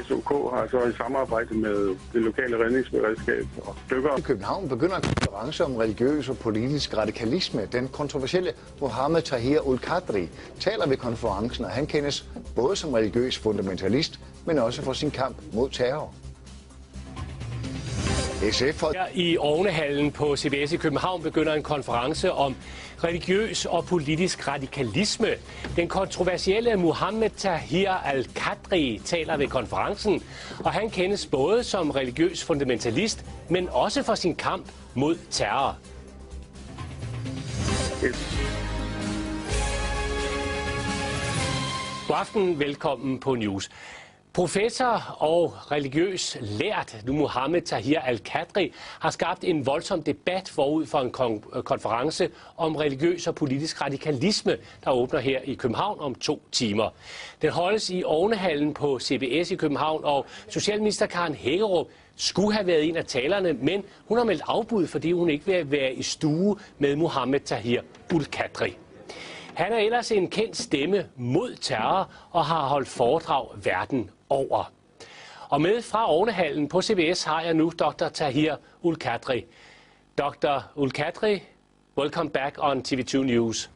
SOK har så i samarbejde med det lokale redningsberedskab og dykkere. I København begynder en konference om religiøs og politisk radikalisme. Den kontroversielle Mohammed Tahir ul-Qadri taler ved konferencen, og han kendes både som religiøs fundamentalist, men også for sin kamp mod terror. I Ovnehallen på CBS i København begynder en konference om religiøs og politisk radikalisme. Den kontroversielle Mohammed Tahir al-Qadri taler ved konferencen, og han kendes både som religiøs fundamentalist, men også for sin kamp mod terror. God aften, velkommen på News. Professor og religiøs lært Mohammed Tahir al-Qadri har skabt en voldsom debat forud for en konference om religiøs og politisk radikalisme, der åbner her i København om 2 timer. Den holdes i Ovnehallen på CBS i København, og socialminister Karen Hækkerup skulle have været en af talerne, men hun har meldt afbud, fordi hun ikke vil være i stue med Mohammed Tahir ul-Qadri. Han er ellers en kendt stemme mod terror og har holdt foredrag verden over. Og med fra Ovnehallen på CBS har jeg nu Dr. Tahir ul-Qadri. Dr. ul-Qadri, welcome back on TV2 News.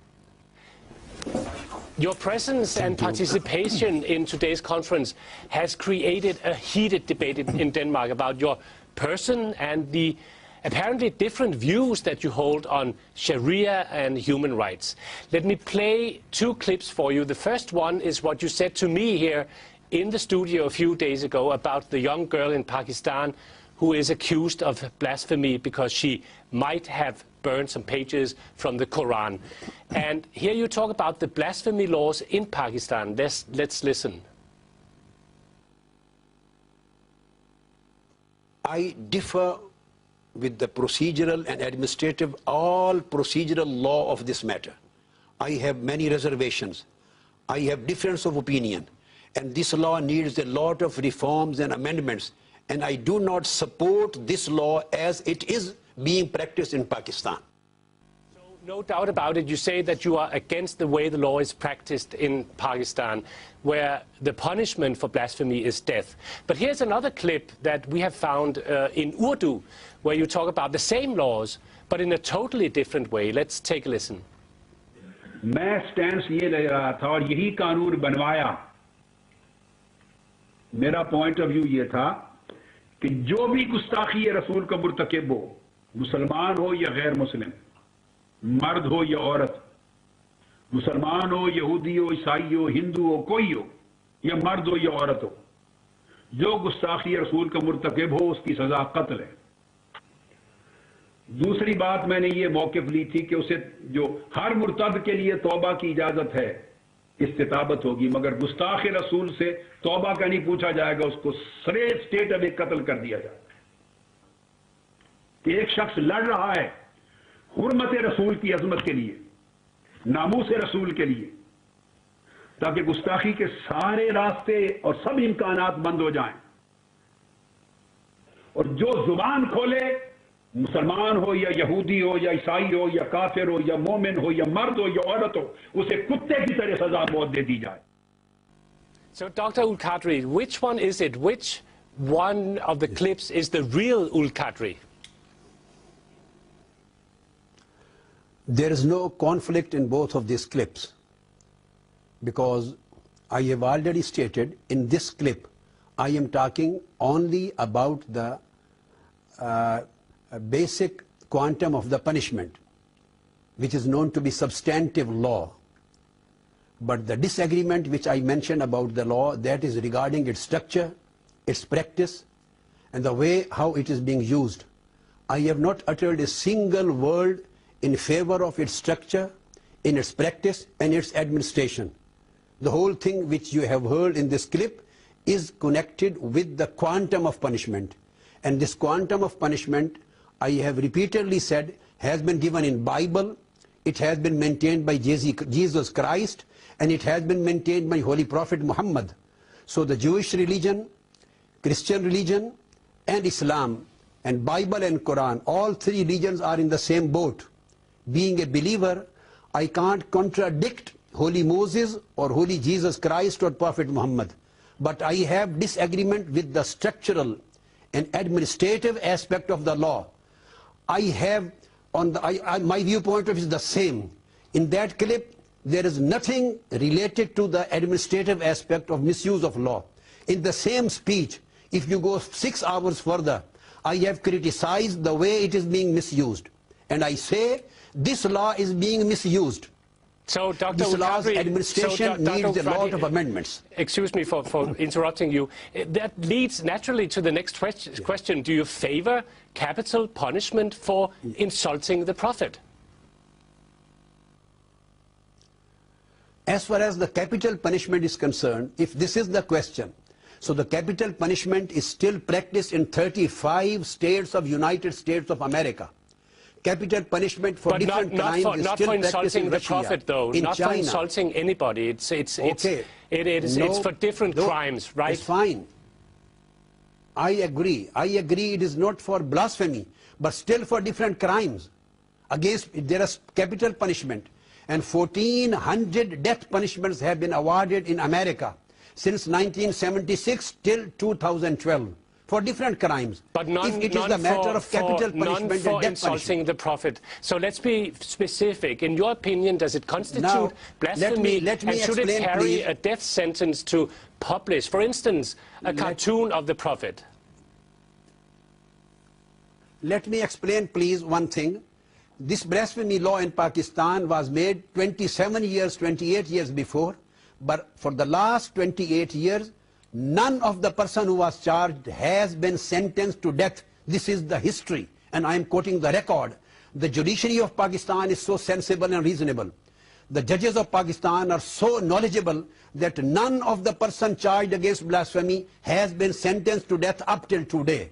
Your presence and participation in today's conference has created a heated debate in Denmark about your person and the apparently different views that you hold on Sharia and human rights. Let me play 2 clips for you. The first one is what you said to me here in the studio a few days ago about the young girl in Pakistan who is accused of blasphemy because she might have burned some pages from the Quran. And here you talk about the blasphemy laws in Pakistan. Let's listen. I differ with the procedural and administrative, all procedural law of this matter. I have many reservations. I have difference of opinion. And this law needs a lot of reforms and amendments. And I do not support this law as it is being practiced in Pakistan. So, no doubt about it, you say that you are against the way the law is practiced in Pakistan, where the punishment for blasphemy is death. But here's another clip that we have found in Urdu, where you talk about the same laws, but in a totally different way. Let's take a listen. मैं stand ये ले रहा था और यही कानून बनवाया. मेरा पॉइंट ऑफ व्यू ये था कि जो भी गुस्ताखी रसूल का मुर्तकिब हो, मुसलमान हो या गैर मुस्लिम, मर्द हो या औरत, मुसलमान हो, यहूदी हो, ईसाई हो, हिंदू हो, कोई हो, या मर्द हो या औरत हो, जो गुस्ताखी रसूल का मुर्तकिब हो उसकी सजा कत्ल है. दूसरी बात मैंने ये मौक़िफ़ ली थी कि उसे जो हर मुर्तद के लिए तौबा की इजाजत है, इस्तिताबत होगी, मगर गुस्ताख रसूल से तौबा का नहीं पूछा जाएगा, उसको सरे स्टेट में कत्ल कर दिया जाएगा. कि एक शख्स लड़ रहा है हुर्मत रसूल की अजमत के लिए, नामूस रसूल के लिए, ताकि गुस्ताखी के सारे रास्ते और सब इम्कानात बंद हो जाएं, और जो जुबान खोले, मुसलमान हो या यहूदी हो या ईसाई हो या काफिर हो या मोमिन हो या मर्द हो या औरत हो, उसे कुत्ते की तरह सजा मौत दे दी जाए. So, Dr. ul-Qadri, which one is it? Which one of the clips is the real ul-Qadri? There is no conflict in both of these clips, because I have already stated in this clip I am talking only about the basic quantum of the punishment, which is known to be substantive law. But the disagreement which I mentioned about the law, that is regarding its structure, its practice, and the way how it is being used. I have not uttered a single word in favor of its structure, in its practice, and its administration. The whole thing which you have heard in this clip is connected with the quantum of punishment. And this quantum of punishment, I have repeatedly said, has been given in Bible, it has been maintained by Jesus Christ, and it has been maintained by Holy Prophet Muhammad. So the Jewish religion, Christian religion, and Islam, and Bible and Quran, all 3 religions are in the same boat. Being a believer, I can't contradict Holy Moses or Holy Jesus Christ or Prophet Muhammad. but I have disagreement with the structural and administrative aspect of the law. I have, my viewpoint of it is the same. In that clip, there is nothing related to the administrative aspect of misuse of law. In the same speech, if you go 6 hours further, I have criticized the way it is being misused. And I say this law is being misused. So, Dr. This law's Ulkadri, administration needs a lot of amendments. Excuse me for interrupting you. That leads naturally to the next question. Do you favor capital punishment for insulting the Prophet? As far as the capital punishment is concerned, if this is the question, so the capital punishment is still practiced in 35 states of United States of America. Capital punishment for different crimes is still practiced in Russia, the Prophet, though, in not China. for insulting anybody. It's for different crimes, right? It's fine. I agree. I agree. It is not for blasphemy, but still for different crimes. There is capital punishment, and 1,400 death punishments have been awarded in America since 1976 till 2012. For different crimes. But none, if it is a matter of capital punishment and death insulting punishment. the Prophet. So let's be specific. In your opinion, does it constitute blasphemy? Let me and should explain, it carry please. a death sentence to publish, for instance, a cartoon of the Prophet? Let me explain, please, one thing. This blasphemy law in Pakistan was made 27 years, 28 years before. But for the last 28 years, none of the person who was charged has been sentenced to death. This is the history, and I am quoting the record. The judiciary of Pakistan is so sensible and reasonable. The judges of Pakistan are so knowledgeable that none of the person charged against blasphemy has been sentenced to death up till today.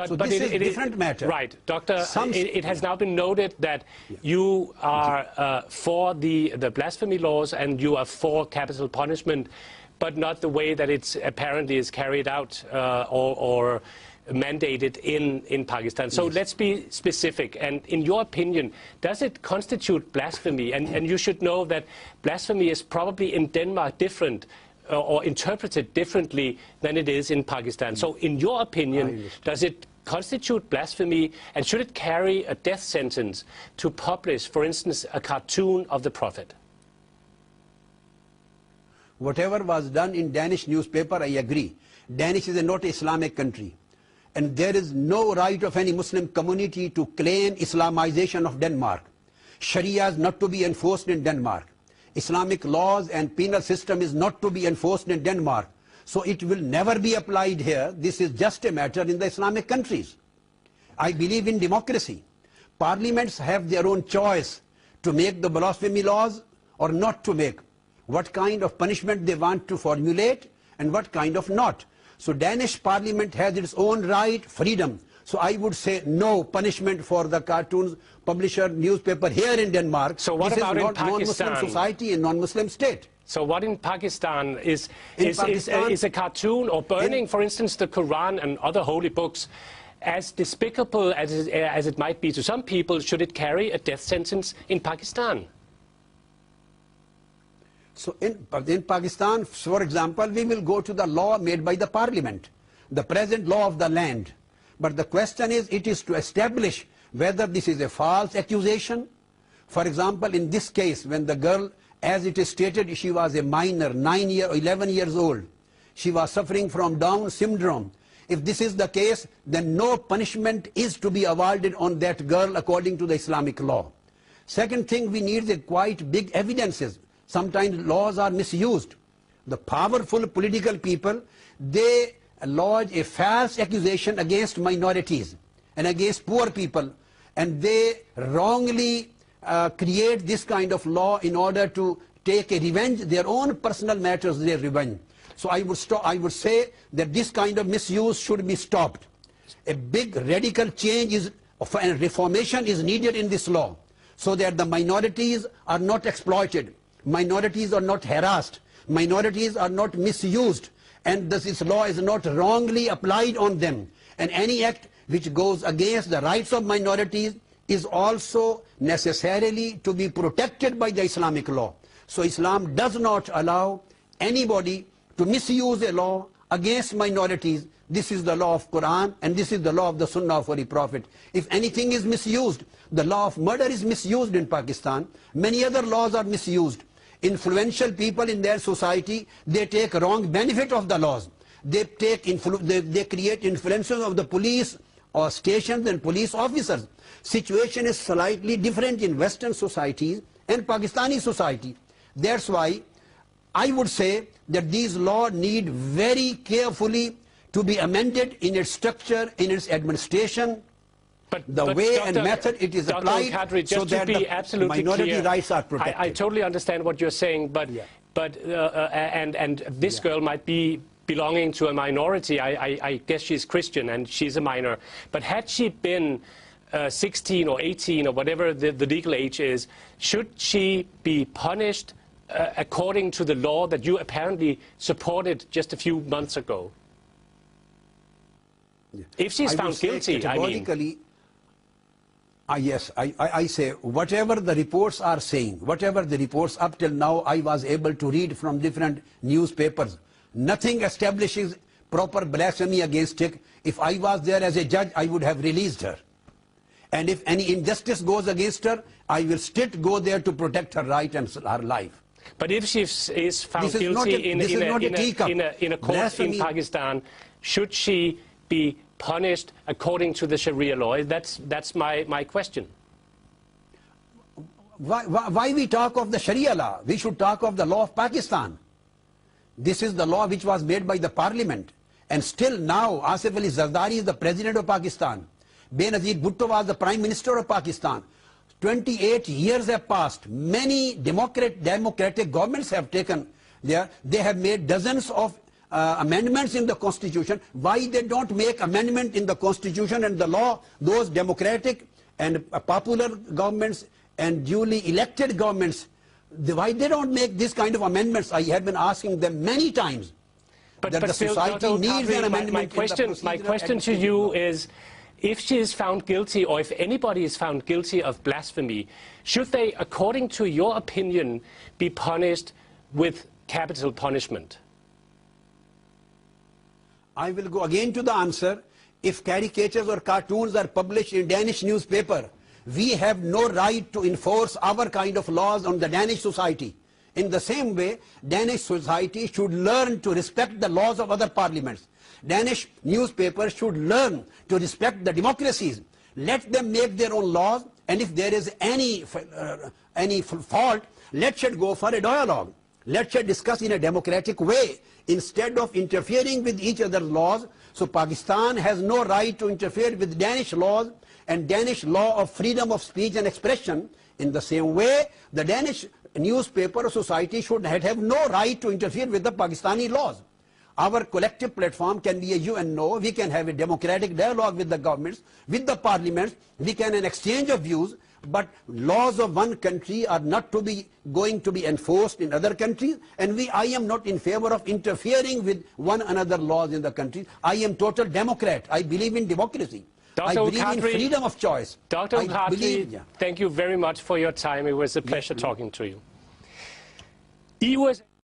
So this is a different matter. Right, Doctor, it has now been noted that you are for the blasphemy laws and you are for capital punishment, but not the way that it apparently is carried out or mandated in Pakistan. So let's be specific. And in your opinion, does it constitute blasphemy? And you should know that blasphemy is probably in Denmark different or interpreted differently than it is in Pakistan. So in your opinion, does it constitute blasphemy, and should it carry a death sentence to publish, for instance, a cartoon of the Prophet? Whatever was done in Danish newspaper, I agree. Danish is not an Islamic country. And there is no right of any Muslim community to claim Islamization of Denmark. Sharia is not to be enforced in Denmark. Islamic laws and penal system is not to be enforced in Denmark. So it will never be applied here. This is just a matter in the Islamic countries. I believe in democracy. Parliaments have their own choice to make the blasphemy laws or not to make. What kind of punishment they want to formulate and what kind of not. So Danish parliament has its own right, freedom. So I would say no punishment for the cartoons publisher newspaper here in Denmark. So what about in Pakistan? Non-Muslim society and non-Muslim state. So what in Pakistan is a cartoon or burning, for instance, the Quran and other holy books, as despicable as it might be to some people, should it carry a death sentence in Pakistan? So in Pakistan, for example, we will go to the law made by the parliament, the present law of the land. But the question is, it is to establish whether this is a false accusation. For example, in this case, when the girl, as it is stated, she was a minor, 9 or 11 years old. She was suffering from Down syndrome. If this is the case, then no punishment is to be awarded on that girl according to the Islamic law. Second thing, we need the quite big evidences. Sometimes laws are misused. The powerful political people, they lodge a false accusation against minorities and against poor people, and they wrongly create this kind of law in order to take a revenge, their own personal matters, their revenge. So I would say that this kind of misuse should be stopped. A big radical change and reformation is needed in this law so that the minorities are not exploited, minorities are not harassed, minorities are not misused, and this law is not wrongly applied on them. And any act which goes against the rights of minorities is also necessarily to be protected by the Islamic law. So Islam does not allow anybody to to misuse a law against minorities, this is the law of Quran and this is the law of the Sunnah of Holy Prophet. If anything is misused, the law of murder is misused in Pakistan. Many other laws are misused. Influential people in their society, they take wrong benefit of the laws. They create influences of the police or stations and police officers. Situation is slightly different in Western societies and Pakistani society. That's why I would say that these laws need very carefully to be amended in its structure, in its administration, but way and method it is applied, Kadri, so that the minority rights are protected. I totally understand what you're saying, but this girl might be belonging to a minority. I guess she's Christian and she's a minor. But had she been 16 or 18 or whatever the legal age is, should she be punished according to the law that you apparently supported just a few months ago? Yeah. If she's found guilty, I mean. Yes, I say whatever the reports are saying, whatever the reports up till now I was able to read from different newspapers, nothing establishes proper blasphemy against her. If I was there as a judge, I would have released her. And if any injustice goes against her, I will still go there to protect her right and her life. But if she is found guilty in a court in Pakistan, should she be punished according to the Sharia law? That's my question. Why we talk of the Sharia law? We should talk of the law of Pakistan. This is the law which was made by the parliament. And still now, Asif Ali Zardari is the president of Pakistan. Benazir Bhutto was the prime minister of Pakistan. 28 years have passed. Many democratic governments have taken there. They have made dozens of amendments in the constitution. Why they don't make amendment in the constitution and the law? Those democratic and popular governments and duly elected governments, why they don't make this kind of amendments? I have been asking them many times. But the still, society needs an amendment. My question to you is, if she is found guilty, or if anybody is found guilty of blasphemy, should they, according to your opinion, be punished with capital punishment? I will go again to the answer. If caricatures or cartoons are published in Danish newspaper, we have no right to enforce our kind of laws on the Danish society. In the same way, Danish society should learn to respect the laws of other parliaments. Danish newspapers should learn to respect the democracies. Let them make their own laws, and if there is any fault, let's go for a dialogue. Let's discuss in a democratic way instead of interfering with each other's laws. So Pakistan has no right to interfere with Danish laws and Danish law of freedom of speech and expression. In the same way, the Danish newspaper society should have no right to interfere with the Pakistani laws. Our collective platform can be a UNO. We can have a democratic dialogue with the governments, with the parliaments. We can have an exchange of views. But laws of one country are not going to be enforced in other countries. And I am not in favor of interfering with one another laws in the country. I am total Democrat. I believe in democracy. I believe in freedom of choice. Dr. Kadri, thank you very much for your time. It was a pleasure talking to you.